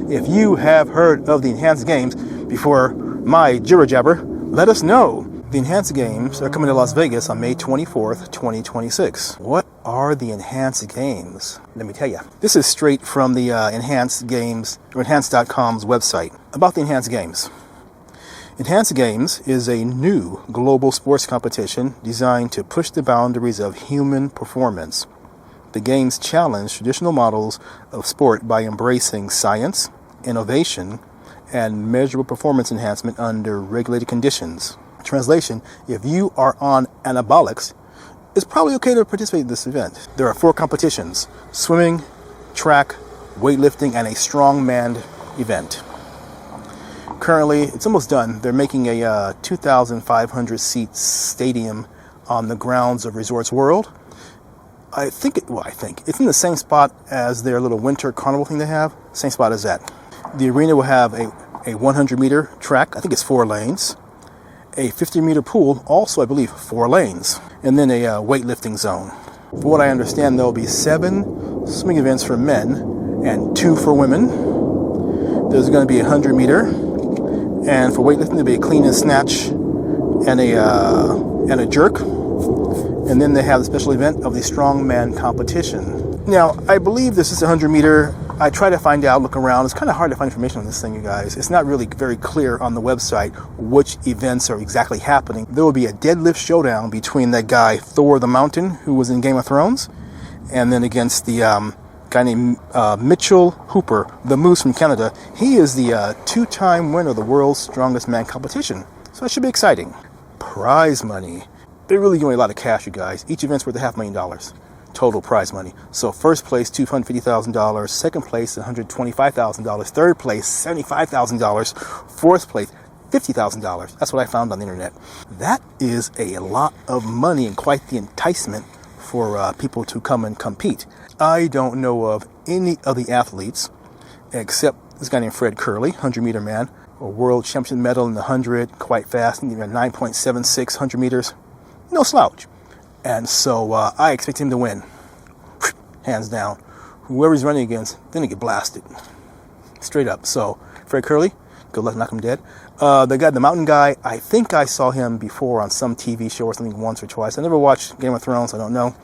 If you have heard of the Enhanced Games before my jibber jabber, let us know. The Enhanced Games are coming to Las Vegas on May 24th, 2026. What are the Enhanced Games? Let me tell you. This is straight from the Enhanced Games, or Enhanced.com's website, about the Enhanced Games. Enhanced Games is a new global sports competition designed to push the boundaries of human performance. The games challenge traditional models of sport by embracing science, innovation, and measurable performance enhancement under regulated conditions. Translation, if you are on anabolics, it's probably okay to participate in this event. There are 4 competitions: swimming, track, weightlifting, and a strongman event. Currently, it's almost done. They're making a 2,500 seat stadium on the grounds of Resorts World. I think it's in the same spot as their little winter carnival thing they have. Same spot as that. The arena will have a 100-meter track. I think it's 4 lanes. A 50-meter pool, also I believe 4 lanes. And then a weightlifting zone. For what I understand, there will be 7 swimming events for men and 2 for women. There's going to be a 100-meter. And for weightlifting, there'll be a clean and snatch and a jerk. And then they have the special event of the strongman competition. Now, I believe this is a 100-meter. I try to find out, look around. It's kind of hard to find information on this thing, you guys. It's not really very clear on the website which events are exactly happening. There will be a deadlift showdown between that guy, Thor the Mountain, who was in Game of Thrones, and then against the guy named Mitchell Hooper, the Moose from Canada. He is the 2-time winner of the World's Strongest Man competition. So that should be exciting. Prize money. They're really giving a lot of cash, you guys. Each event's worth $500,000 total prize money. So first place, $250,000. Second place, $125,000. Third place, $75,000. Fourth place, $50,000. That's what I found on the internet. That is a lot of money and quite the enticement for people to come and compete. I don't know of any of the athletes except this guy named Fred Curley, 100-meter man, a world championship medal in the 100, quite fast, and even 9.76 100 meters. No slouch. And so I expect him to win. Hands down. Whoever he's running against, then he get blasted. Straight up. So, Fred Curley, good luck, knock him dead. The mountain guy, I think I saw him before on some TV show or something once or twice. I never watched Game of Thrones, I don't know.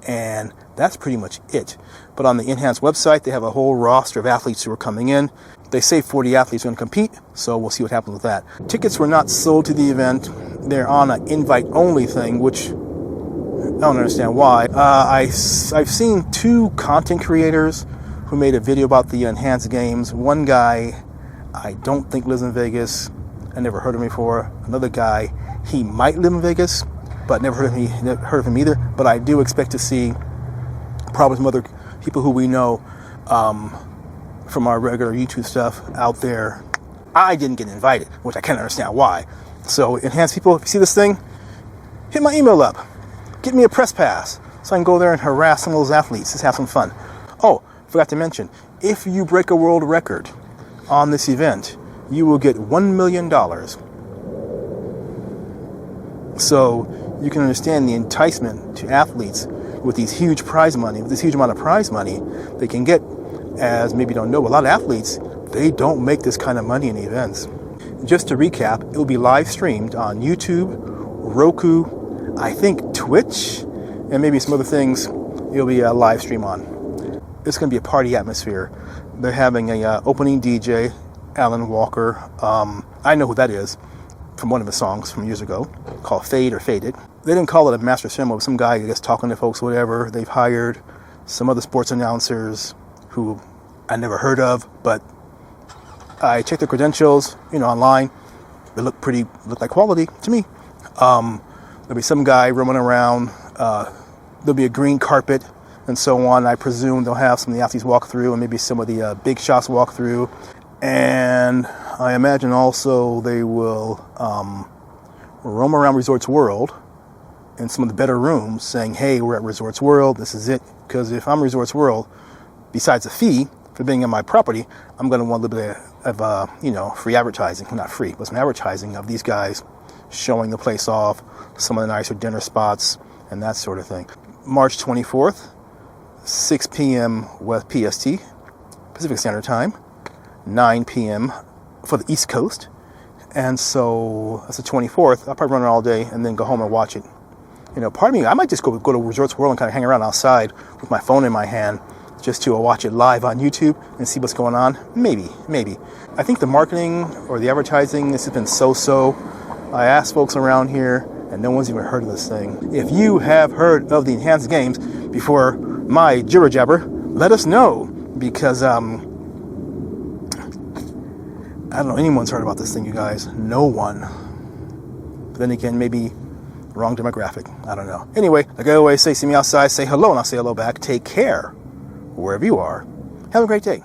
And that's pretty much it. But on the Enhanced website, they have a whole roster of athletes who are coming in. They say 40 athletes are going to compete, so we'll see what happens with that. Tickets were not sold to the event. They're on an invite-only thing, which I don't understand why. I've seen 2 content creators who made a video about the Enhanced Games. One guy, I don't think lives in Vegas. I never heard of him before. Another guy, he might live in Vegas, but never heard of him either. But I do expect to see probably some other people who we know from our regular YouTube stuff out there. I didn't get invited, which I can't understand why. So, Enhanced people, if you see this thing, hit my email up. Get me a press pass so I can go there and harass some of those athletes. Just have some fun. Oh, forgot to mention, if you break a world record on this event, you will get $1 million. So you can understand the enticement to athletes with these huge prize money, with this huge amount of prize money they can get. As maybe you don't know, a lot of athletes, they don't make this kind of money in events. Just to recap, it will be live streamed on YouTube, Roku, I think Twitch, and maybe some other things it'll be a live stream on. It's going to be a party atmosphere. They're having a opening DJ, Alan Walker. I know who that is from one of his songs from years ago called Fade or Faded. They didn't call it a master ceremony. Some guy, I guess, talking to folks, whatever. They've hired some other sports announcers who I never heard of, but I checked their credentials, online. They look like quality to me. There'll be some guy roaming around. There'll be a green carpet and so on. I presume they'll have some of the athletes walk through and maybe some of the big shots walk through. And I imagine also they will roam around Resorts World in some of the better rooms saying, hey, we're at Resorts World, this is it. Because if I'm Resorts World, besides a fee for being on my property, I'm going to want a little bit of free advertising. Well, not free, but some advertising of these guys showing the place off, some of the nicer dinner spots, and that sort of thing. March 24th, 6 p.m. West PST, Pacific Standard Time. 9 p.m. for the East Coast. And so that's the 24th. I'll probably run it all day and then go home and watch it. You know, part of me, I might just go to Resorts World and kind of hang around outside with my phone in my hand just to watch it live on YouTube and see what's going on. Maybe. I think the marketing or the advertising, this has been so-so. I asked folks around here and no one's even heard of this thing. If you have heard of the enhanced games before my jibber jabber, let us know, because I don't know anyone's heard about this thing, you guys. No one. But then again, maybe wrong demographic. I don't know. Anyway, like I always say, see me outside, say hello, and I'll say hello back. Take care wherever you are. Have a great day.